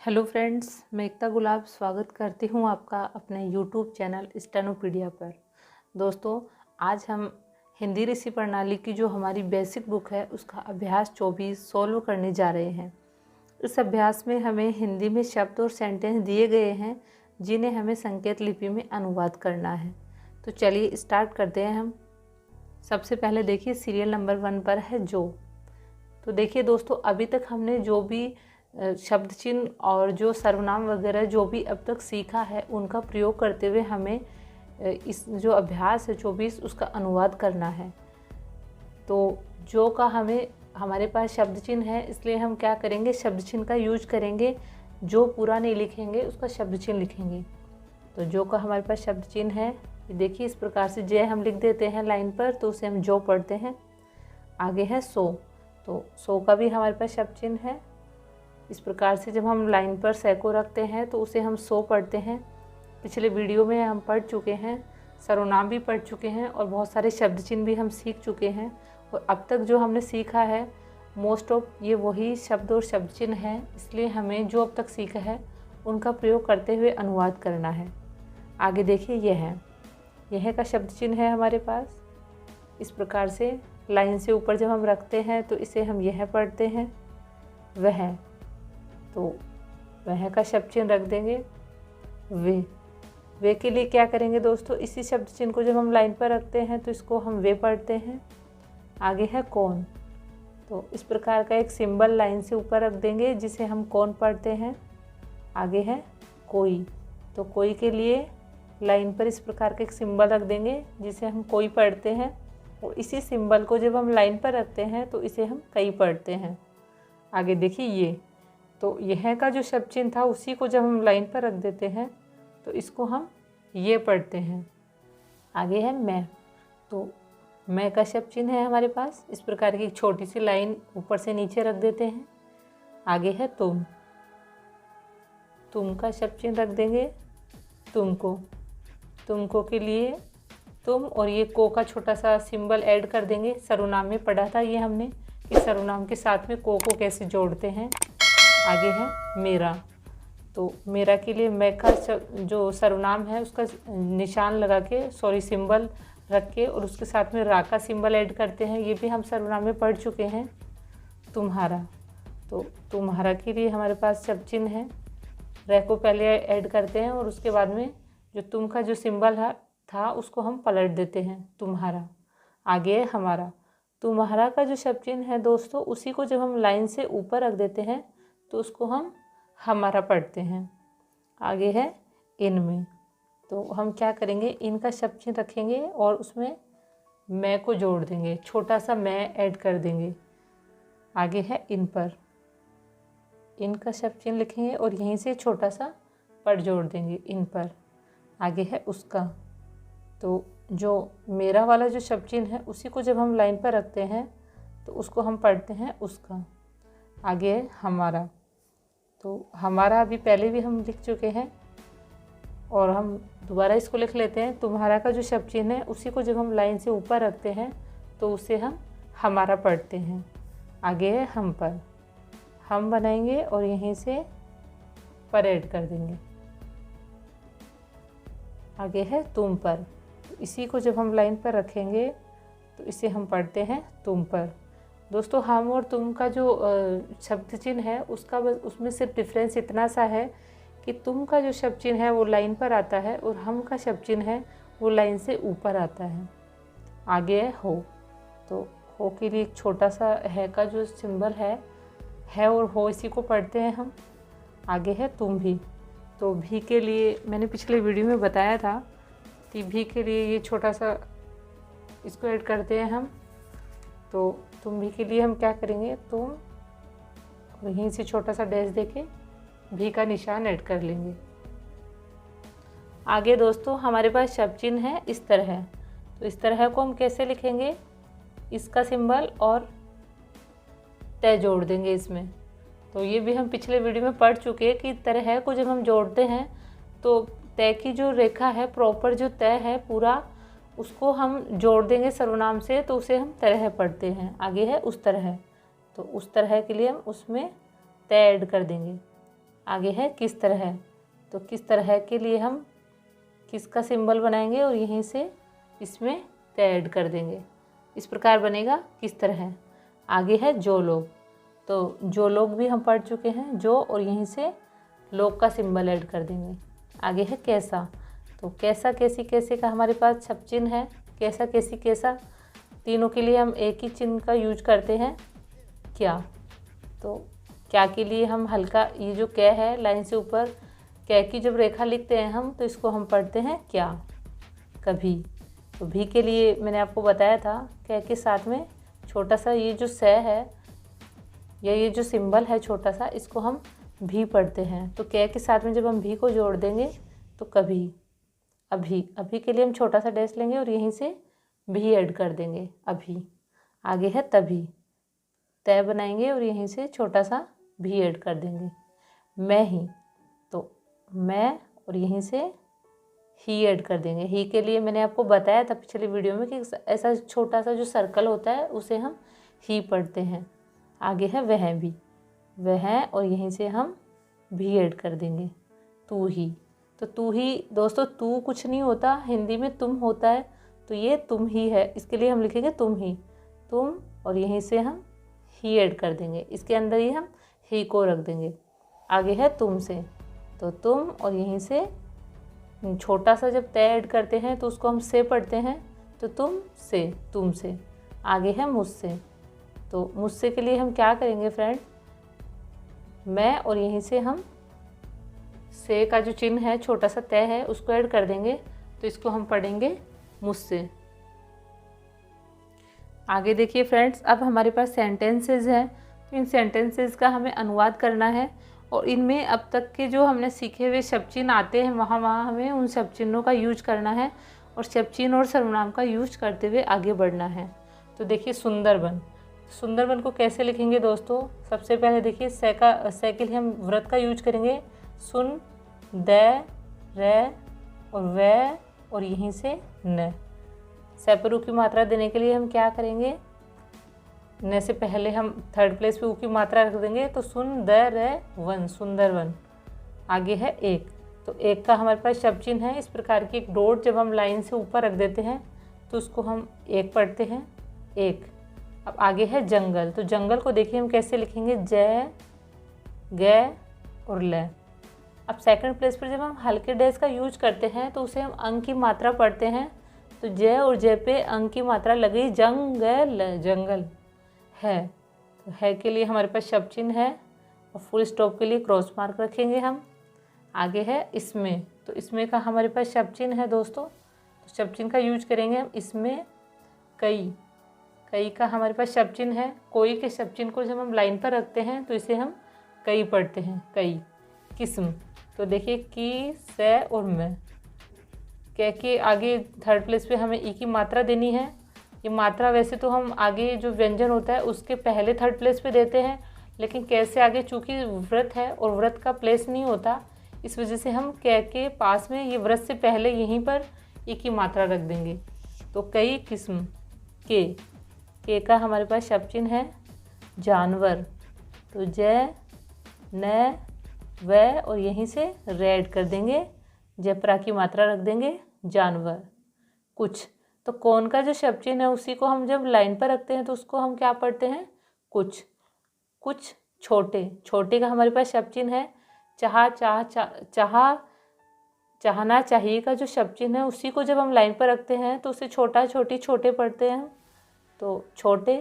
Hello friends, मैं एकता गुलाब स्वागत करती हूँ आपका अपने यूट्यूब चैनल स्टेनोपीडिया पर। दोस्तों, आज हम हिंदी ऋषि प्रणाली की जो हमारी बेसिक बुक है उसका अभ्यास 24 सॉल्व करने जा रहे हैं। इस अभ्यास में हमें हिंदी में शब्द और सेंटेंस दिए गए हैं जिन्हें हमें संकेत लिपि में अनुवाद करना है। तो चलिए स्टार्ट करते हैं हम। सबसे पहले देखिए सीरियल नंबर 1 पर है जो। तो देखिए दोस्तों, अभी तक हमने जो भी शब्द चिन्ह और जो सर्वनाम वगैरह जो भी अब तक सीखा है उनका प्रयोग करते हुए हमें इस जो अभ्यास है 24 उसका अनुवाद करना है। तो जो का हमारे पास शब्द चिन्ह है, इसलिए हम क्या करेंगे, शब्द चिन्ह का यूज करेंगे। जो पूरा नहीं लिखेंगे उसका शब्द चिन्ह लिखेंगे। तो जो का हमारे पास शब्द चिन्ह है, देखिए इस प्रकार से जय हम लिख देते हैं लाइन पर, तो उसे हम जो पढ़ते हैं। आगे है सो, तो सो का भी हमारे पास शब्द चिन्ह है। इस प्रकार से जब हम लाइन पर से को रखते हैं तो उसे हम सो पढ़ते हैं। पिछले वीडियो में हम पढ़ चुके हैं, सर्वनाम भी पढ़ चुके हैं और बहुत सारे शब्द चिन्ह भी हम सीख चुके हैं। और अब तक जो हमने सीखा है मोस्ट ऑफ ये वही शब्द और शब्द चिन्ह हैं, इसलिए हमें जो अब तक सीखा है उनका प्रयोग करते हुए अनुवाद करना है। आगे देखिए यह का शब्द चिन्ह है हमारे पास। इस प्रकार से लाइन से ऊपर जब हम रखते हैं तो इसे हम यह पढ़ते हैं। वह, तो वह का शब्द चिन्ह रख देंगे। वे के लिए क्या करेंगे दोस्तों, इसी शब्द चिन्ह को जब हम लाइन पर रखते हैं तो इसको हम वे पढ़ते हैं। आगे है कौन, तो इस प्रकार का एक सिंबल लाइन से ऊपर रख देंगे जिसे हम कौन पढ़ते हैं। आगे है कोई, तो कोई के लिए लाइन पर इस प्रकार का एक सिंबल रख देंगे जिसे हम कोई पढ़ते हैं। और इसी सिंबल को जब हम लाइन पर रखते हैं तो इसे हम कई पढ़ते हैं। आगे देखिए ये, तो यह का जो शब्द चिन्ह था उसी को जब हम लाइन पर रख देते हैं तो इसको हम ये पढ़ते हैं। आगे है मैं, तो मैं का शब्द चिन्ह है हमारे पास। इस प्रकार की एक छोटी सी लाइन ऊपर से नीचे रख देते हैं। आगे है तुम का शब्द चिन्ह रख देंगे। तुमको के लिए तुम और ये को का छोटा सा सिंबल ऐड कर देंगे। सर्वनाम में पढ़ा था ये हमने कि सर्वनाम के साथ में को कैसे जोड़ते हैं। आगे है मेरा, तो मेरा के लिए मैं का जो सर्वनाम है उसका निशान लगा के सिंबल रख के और उसके साथ में रा का सिंबल ऐड करते हैं। ये भी हम सर्वनाम में पढ़ चुके हैं। तुम्हारा, तो तुम्हारा के लिए हमारे पास शब्द चिन्ह है। रह को पहले ऐड करते हैं और उसके बाद में जो तुम का जो सिंबल था उसको हम पलट देते हैं, तुम्हारा। आगे है हमारा, तुम्हारा का जो शब्द चिन्ह है दोस्तों उसी को जब हम लाइन से ऊपर रख देते हैं तो उसको हम हमारा पढ़ते हैं। आगे है इनमें, तो हम क्या करेंगे, इनका शब्द चिन्ह रखेंगे और उसमें मैं को जोड़ देंगे, छोटा सा मैं ऐड कर देंगे। आगे है इन पर, इनका शब्द चिन्ह लिखेंगे और यहीं से छोटा सा पर जोड़ देंगे, इन पर। आगे है उसका, तो जो मेरा वाला जो शब्द चिन्ह है उसी को जब हम लाइन पर रखते हैं तो उसको हम पढ़ते हैं उसका। आगे है हमारा, तो हमारा अभी पहले भी हम लिख चुके हैं और हम दोबारा इसको लिख लेते हैं। तुम्हारा का जो शब्द चिन्ह है उसी को जब हम लाइन से ऊपर रखते हैं तो उसे हम हमारा पढ़ते हैं। आगे है हम पर, हम बनाएंगे और यहीं से पर ऐड कर देंगे। आगे है तुम पर, तो इसी को जब हम लाइन पर रखेंगे तो इसे हम पढ़ते हैं तुम पर। दोस्तों, हम और तुम का जो शब्द चिन्ह है उसका बस उसमें सिर्फ डिफरेंस इतना सा है कि तुम का जो शब्द चिन्ह है वो लाइन पर आता है और हम का शब्द चिन्ह है वो लाइन से ऊपर आता है। आगे है हो, तो हो के लिए एक छोटा सा है का जो सिंबल है और हो इसी को पढ़ते हैं हम। आगे है तुम भी, तो भी के लिए मैंने पिछले वीडियो में बताया था कि भी के लिए ये छोटा सा इसको ऐड करते हैं हम। तो तुम भी के लिए हम क्या करेंगे, तुम वहीं से छोटा सा डैश देके भी का निशान ऐड कर लेंगे। आगे दोस्तों हमारे पास शब्द चिन्ह है इस तरह है, तो इस तरह को हम कैसे लिखेंगे, इसका सिंबल और तय जोड़ देंगे इसमें। तो ये भी हम पिछले वीडियो में पढ़ चुके हैं कि तरह को जब हम जोड़ते हैं तो तय की जो रेखा है, प्रॉपर जो तय है पूरा, उसको हम जोड़ देंगे सर्वनाम से, तो उसे हम तरह पढ़ते हैं। आगे है उस तरह, तो उस तरह के लिए हम उसमें तय ऐड कर देंगे। आगे है किस तरह है, तो किस तरह के लिए हम किसका सिंबल बनाएंगे और यहीं से इसमें त ऐड कर देंगे। इस प्रकार बनेगा किस तरह है। आगे है जो लोग, तो जो लोग भी हम पढ़ चुके हैं, जो और यहीं से लोग का सिंबल ऐड कर देंगे। आगे है कैसा, तो कैसा कैसी कैसे का हमारे पास शब्द चिन्ह है। कैसा कैसी कैसा तीनों के लिए हम एक ही चिन्ह का यूज करते हैं, क्या। तो क्या के लिए हम हल्का ये जो कै है लाइन से ऊपर कै की जब रेखा लिखते हैं हम, तो इसको हम पढ़ते हैं क्या। कभी, तो भी के लिए मैंने आपको बताया था कै के साथ में छोटा सा ये जो स है या ये जो सिंबल है छोटा सा, इसको हम भी पढ़ते हैं। तो कै के साथ में जब हम भी को जोड़ देंगे तो कभी। अभी, अभी के लिए हम छोटा सा डैश लेंगे और यहीं से भी ऐड कर देंगे, अभी। आगे है तभी, तय बनाएंगे और यहीं से छोटा सा भी ऐड कर देंगे। मैं ही, तो मैं और यहीं से ही ऐड कर देंगे। ही के लिए मैंने आपको बताया था पिछले वीडियो में कि ऐसा छोटा सा जो सर्कल होता है उसे हम ही पढ़ते हैं। आगे है वह भी, वह और यहीं से हम भी ऐड कर देंगे। तू ही, तो तू ही दोस्तों तू कुछ नहीं होता, हिंदी में तुम होता है, तो ये तुम ही है, इसके लिए हम लिखेंगे तुम ही, तुम और यहीं से हम ही ऐड कर देंगे। इसके अंदर ही हम ही को रख देंगे। आगे है तुमसे, तो तुम और यहीं से छोटा सा जब तय ऐड करते हैं तो उसको हम से पढ़ते हैं, तो तुम से, तुमसे। आगे है मुझसे, तो मुझसे के लिए हम क्या करेंगे फ्रेंड, मैं और यहीं से हम से का जो चिन्ह है छोटा सा तय है उसको ऐड कर देंगे, तो इसको हम पढ़ेंगे मुझसे। आगे देखिए फ्रेंड्स, अब हमारे पास सेंटेंसेस हैं, तो इन सेंटेंसेस का हमें अनुवाद करना है और इनमें अब तक के जो हमने सीखे हुए शब्द चिन्ह आते हैं वहाँ हमें उन शब्द चिन्हों का यूज करना है और शब्द चिन्ह और सर्वनाम का यूज करते हुए आगे बढ़ना है। तो देखिए सुंदरबन, सुंदरबन को कैसे लिखेंगे दोस्तों। सबसे पहले देखिए से के लिए हम व्रत का यूज करेंगे, सुन, द, रे और वे और यहीं से न। सेपरू की मात्रा देने के लिए हम क्या करेंगे, न से पहले हम थर्ड प्लेस पे ऊ की मात्रा रख देंगे, तो सुन द रे वन, सुंदरवन। आगे है एक, तो एक का हमारे पास शब्द चिन्ह है इस प्रकार की एक डॉट, जब हम लाइन से ऊपर रख देते हैं तो उसको हम एक पढ़ते हैं, एक। अब आगे है जंगल, तो जंगल को देखिए हम कैसे लिखेंगे, ज, ग और ल। अब सेकंड प्लेस पर जब हम हल्के डैश का यूज करते हैं तो उसे हम अंक की मात्रा पढ़ते हैं, तो ज और ज पे अंक की मात्रा लगी, जंगल, जंगल। है, तो है के लिए हमारे पास शब्द चिन्ह है और फुल स्टॉप के लिए क्रॉस मार्क रखेंगे हम। आगे है इसमें, तो इसमें का हमारे पास शब्द चिन्ह है दोस्तों, तो शब्द चिन्ह का यूज करेंगे हम इसमें। कई, कई का हमारे पास शब्द चिन्ह है, कोई के शब्द चिन्ह को जब हम लाइन पर रखते हैं तो इसे हम कई पढ़ते हैं, कई। किस्म, तो देखिए की, से और मैं, कह के आगे थर्ड प्लेस पे हमें ई की मात्रा देनी है। ये मात्रा वैसे तो हम आगे जो व्यंजन होता है उसके पहले थर्ड प्लेस पे देते हैं, लेकिन कैसे आगे चूंकि व्रत है और व्रत का प्लेस नहीं होता, इस वजह से हम कै के पास में ये व्रत से पहले यहीं पर ई की मात्रा रख देंगे। तो कई किस्म के का हमारे पास शब्द चिन्ह है जानवर, तो ज, न, व और यहीं से रेड कर देंगे, जयप्रा की मात्रा रख देंगे, जानवर। कुछ, तो कौन का जो शब्द चिन्ह है उसी को हम जब लाइन पर रखते हैं तो उसको हम क्या पढ़ते हैं, कुछ। कुछ छोटे, छोटे का हमारे पास शब्द चिन्ह है चाह, चाहना चाहिए का जो शब्द चिन्ह है उसी को जब हम लाइन पर रखते हैं तो उसे छोटा, छोटी, छोटे पढ़ते हैं, तो छोटे।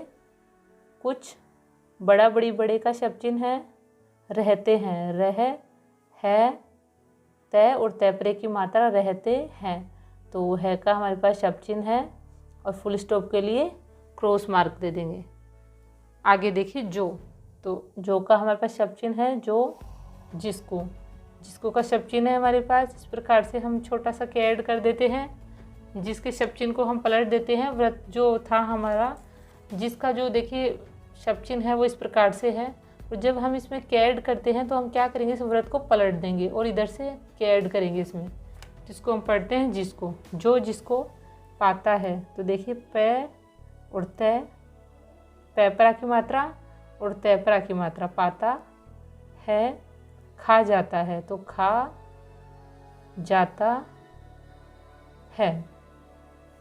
कुछ, बड़ा, बड़ी, बड़े का शब्द चिन्ह है रहते हैं, रह, है, तय और तयपरे की मात्रा रहते हैं, तो है का हमारे पास शब्द चिन्ह है और फुल स्टॉप के लिए क्रॉस मार्क दे देंगे। आगे देखिए जो, तो जो का हमारे पास शब्द चिन्ह है जो, जिसको, जिसको का शब्द चिन्ह है हमारे पास इस प्रकार से हम छोटा सा के ऐड कर देते हैं, जिसके शब्द चिन्ह को हम पलट देते हैं। व्रत जो था हमारा, जिसका जो देखिए शब्द चिन्ह है वो इस प्रकार से है, और जब हम इसमें के ऐड करते हैं तो हम क्या करेंगे, इस व्रत को पलट देंगे और इधर से के ऐड करेंगे इसमें, जिसको हम पढ़ते हैं जिसको, जो जिसको पाता है। तो देखिए प और तय, पैपरा की मात्रा और तयपरा की मात्रा, पाता है, खा जाता है, तो खा जाता है।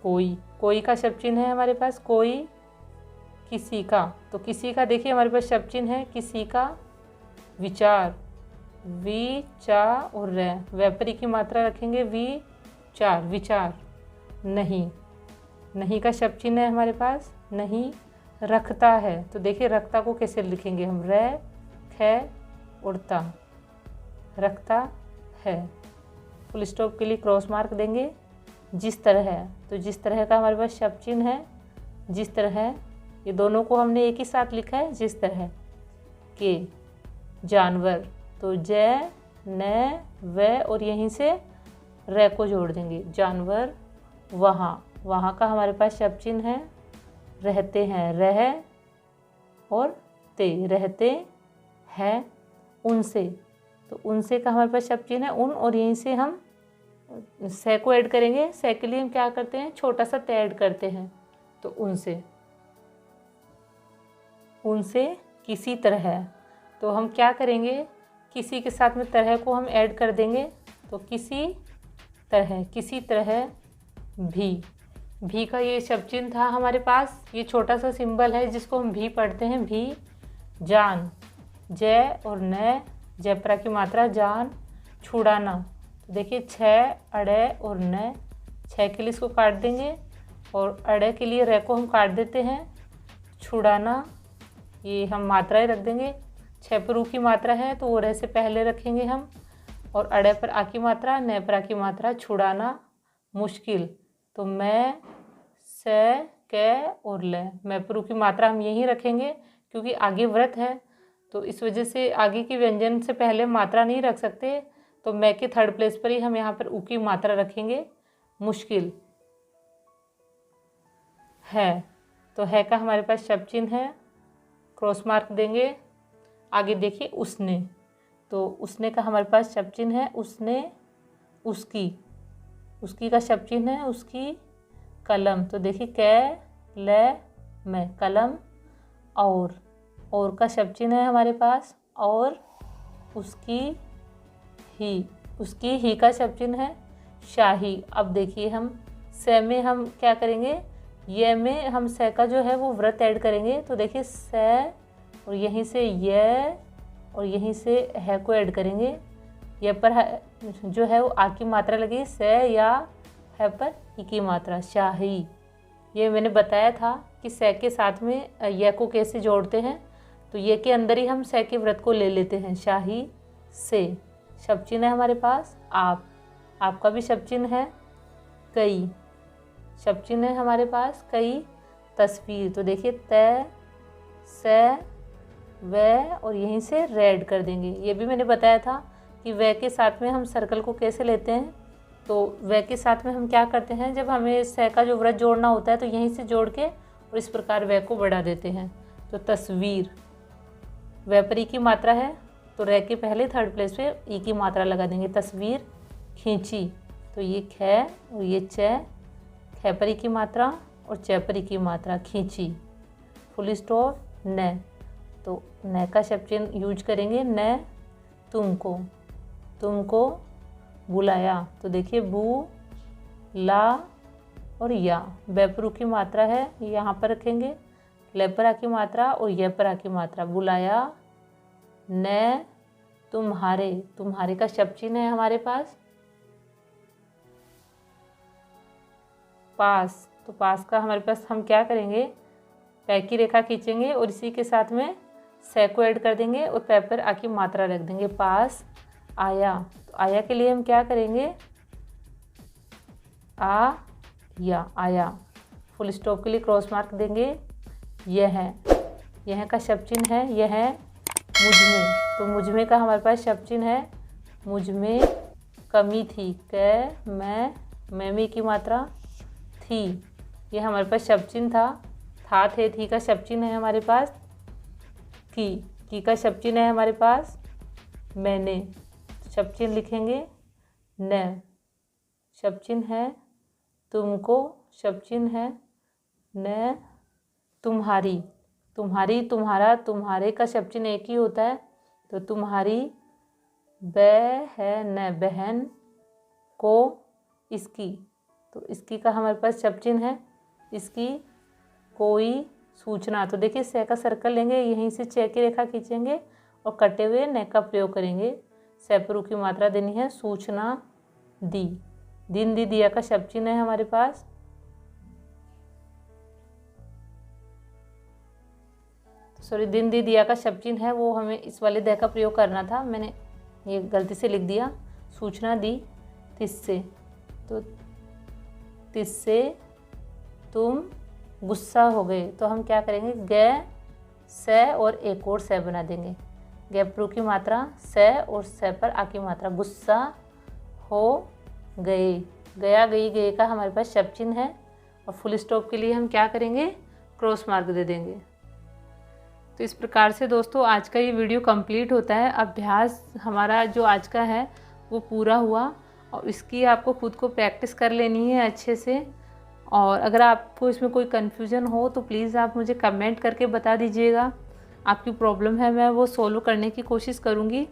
कोई, कोई का शब्द चिन्ह है हमारे पास, कोई, किसी का, तो किसी का देखिए हमारे पास शब्द चिन्ह है किसी का। विचार, विचार और व्यापारी की मात्रा रखेंगे विचार, विचार। नहीं, नहीं का शब्द चिन्ह है हमारे पास, नहीं। रखता है, तो देखिए रखता को कैसे लिखेंगे हम, ख और ता, रखता है। फुल स्टॉप के लिए क्रॉस मार्क देंगे। जिस तरह है, तो जिस तरह का हमारे पास शब्द चिन्ह है, जिस तरह है, ये दोनों को हमने एक ही साथ लिखा है, जिस तरह के। जानवर, तो ज न व और यहीं से र को जोड़ देंगे, जानवर। वहाँ, वहाँ का हमारे पास शब्द चिन्ह है रहते हैं, रह और ते, रहते हैं। उनसे, तो उनसे का हमारे पास शब्द चिन्ह है उन, और यहीं से हम से को ऐड करेंगे। से के लिए हम क्या करते हैं, छोटा सा ते ऐड करते हैं, तो उनसे। उनसे किसी तरह है, तो हम क्या करेंगे, किसी के साथ में तरह को हम ऐड कर देंगे, तो किसी तरह, किसी तरह भी का ये शब्द चिन्ह था हमारे पास, ये छोटा सा सिंबल है जिसको हम भी पढ़ते हैं, भी। जान, जय और न, जयपरा की मात्रा, जान। छुड़ाना, तो देखिए छ, अड़े और न, छ के लिए इसको काट देंगे और अड़े के लिए रे को हम काट देते हैं। छुड़ाना, ये हम मात्राएं रख देंगे। छ पर ऊ की मात्रा है तो वो रे से पहले रखेंगे हम, और अड़े पर आ की मात्रा, न पर आ की मात्रा। छुड़ाना, मुश्किल, तो मैं, से, क और ल, मैं पर ऊ की मात्रा हम यहीं रखेंगे क्योंकि आगे व्रत है, तो इस वजह से आगे की व्यंजन से पहले मात्रा नहीं रख सकते, तो मैं के थर्ड प्लेस पर ही हम यहाँ पर ऊ की मात्रा रखेंगे। मुश्किल है, तो है का हमारे पास शब्द चिन्ह है, क्रॉस मार्क देंगे। आगे देखिए उसने, तो उसने का हमारे पास शब्द चिन्ह है उसने। उसकी, उसकी का शब्द चिन्ह है उसकी। कलम, तो देखिए क ल मैं, कलम। और का शब्द चिन्ह है हमारे पास, और। उसकी ही, उसकी ही का शब्द चिन्ह है शाही। अब देखिए हम से में हम क्या करेंगे, ये में हम से का जो है वो व्रत ऐड करेंगे, तो देखिए से और यहीं से ये और यहीं से है को ऐड करेंगे। ये पर जो है वो आ की मात्रा लगी, से या है पर ई की मात्रा, शाही। ये मैंने बताया था कि से के साथ में ये को कैसे जोड़ते हैं, तो ये के अंदर ही हम से के व्रत को ले लेते हैं, शाही से। शब्द चिन्ह है हमारे पास आप, आपका भी शब्द चिन्ह है कई, शब्द चिन्ह है हमारे पास कई। तस्वीर, तो देखिए त, से, व और यहीं से रेड कर देंगे। ये भी मैंने बताया था कि व के साथ में हम सर्कल को कैसे लेते हैं, तो व के साथ में हम क्या करते हैं, जब हमें से का जो व्रत जोड़ना होता है तो यहीं से जोड़ के और इस प्रकार व को बढ़ा देते हैं। तो तस्वीर, व पर ई की मात्रा है तो रे के पहले थर्ड प्लेस पे ई की मात्रा लगा देंगे। तस्वीर खींची, तो ये ख और ये च, ख पर ई की मात्रा और च पर ई की मात्रा, खींची। फुल स्टॉप न, तो न का शब्द चिन्ह यूज करेंगे, न। तुमको, तुमको बुलाया, तो देखिए बू, ला और या, बेपरू की मात्रा है यहाँ पर रखेंगे, ले पर आ की मात्रा और ये पर आ की मात्रा। बुलाया, न। तुम्हारे, तुम्हारे का शब्द चिन्ह है हमारे पास पास, तो पास का हमारे पास हम क्या करेंगे, पै की रेखा खींचेंगे और इसी के साथ में से को ऐड कर देंगे और पै पर आ की मात्रा रख देंगे। पास आया, तो आया के लिए हम क्या करेंगे, आ या, आया। फुल स्टॉप के लिए क्रॉस मार्क देंगे। यह का शब्द चिन्ह है यह मुझमें, तो मुझमें का हमारे पास शब्द चिन्ह है मुझमें। कमी थी, क, मैं में की मात्रा, थी। यह हमारे पास शब्द चिन्ह था थे, थी का शब्द चिन्ह है हमारे पास की का शब्द चिन्ह है हमारे पास मैंने। शब्द चिन्ह लिखेंगे न, शब्द चिन्ह है तुमको, शब्द चिन्ह है न। तुम्हारी, तुम्हारी, तुम्हारा, तुम्हारे का शब्द चिन्ह एक ही होता है, तो तुम्हारी बहन, बहन को इसकी, तो इसकी का हमारे पास शब्द चिन्ह है। इसकी कोई सूचना, तो देखिए से का सर्कल लेंगे, यहीं से चे की रेखा खींचेंगे और कटे हुए न का प्रयोग करेंगे। से पर ऊ की मात्रा देनी है। सूचना दी, दिन दी दिया का शब्द चिन्ह है हमारे पास। सॉरी, दिन दी दिया का शब्द चिन्ह है, वो हमें इस वाले द का प्रयोग करना था, मैंने ये गलती से लिख दिया। सूचना दी तिससे, तो तिससे तुम गुस्सा हो गए, तो हम क्या करेंगे, ग से और एक और से बना देंगे। ग प्रू की मात्रा, से और से पर आ की मात्रा, गुस्सा हो गए। गया गई गए का हमारे पास शब्द चिन्ह है और फुल स्टॉप के लिए हम क्या करेंगे, क्रॉस मार्क दे देंगे। तो इस प्रकार से दोस्तों आज का ये वीडियो कंप्लीट होता है। अभ्यास हमारा जो आज का है वो पूरा हुआ और इसकी आपको खुद को प्रैक्टिस कर लेनी है अच्छे से। और अगर आपको इसमें कोई कन्फ्यूज़न हो तो प्लीज़ आप मुझे कमेंट करके बता दीजिएगा। आपकी प्रॉब्लम है, मैं वो सोल्व करने की कोशिश करूँगी।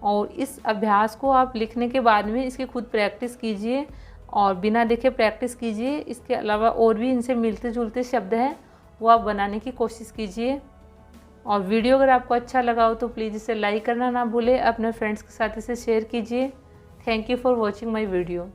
और इस अभ्यास को आप लिखने के बाद में इसकी खुद प्रैक्टिस कीजिए और बिना देखे प्रैक्टिस कीजिए। इसके अलावा और भी इनसे मिलते जुलते शब्द हैं, वो आप बनाने की कोशिश कीजिए। और वीडियो अगर आपको अच्छा लगा हो तो प्लीज़ इसे लाइक करना ना भूलें, अपने फ्रेंड्स के साथ इसे शेयर कीजिए। Thank you for watching my video.